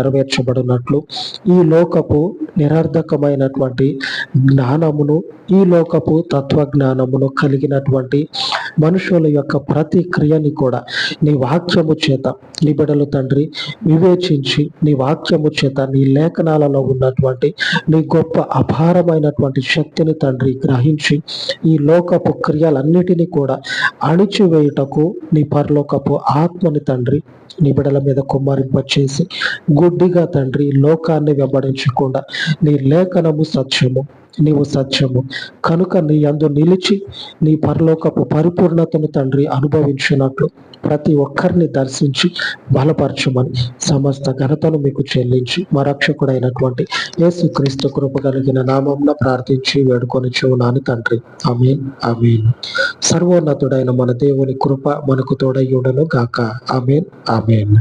నెరవేర్చబడినట్లు ఈ లోకపు నిరర్ధకమైనటువంటి జ్ఞానమును, ఈ లోకపు తత్వజ్ఞానమును కలిగినటువంటి మనుషుల యొక్క ప్రతి క్రియని కూడా నీ వాక్యము చేత నీ బిడ్డలు తండ్రి వివేచించి, నీ వాక్యము చేత నీ లేఖనాలలో ఉన్నటువంటి నీ గొప్ప అపారమైనటువంటి శక్తిని తండ్రి గ్రహించి ఈ లోకపు క్రియలన్నిటినీ కూడా అణిచివేయుటకు నీ పరలోకపు ఆత్మని తండ్రి నీ బిడ్డల మీద కుమ్మరింపచేసి గుడ్డిగా తండ్రి లోకాన్ని వెంబడించకుండా నీ లేఖనము సత్యము, నీవు సత్యము కనుక నీ యందు నిలిచి నీ పరలోకపు పరిపూర్ణతను తండ్రి అనుభవించినట్లు ప్రతి ఒక్కరిని దర్శించి బలపరచమని సమస్త ఘనతను మీకు చెల్లించి మా రక్షకుడైనటువంటి యేసుక్రీస్తు కృప కలిగిన నామమున ప్రార్థించి వేడుకొని చూనాను తండ్రి. ఆమేన్, ఆమేన్. సర్వోన్నతుడైన మన దేవుని కృప మనకు తోడయ్యుండును గాక. ఆమేన్, ఆమేన్.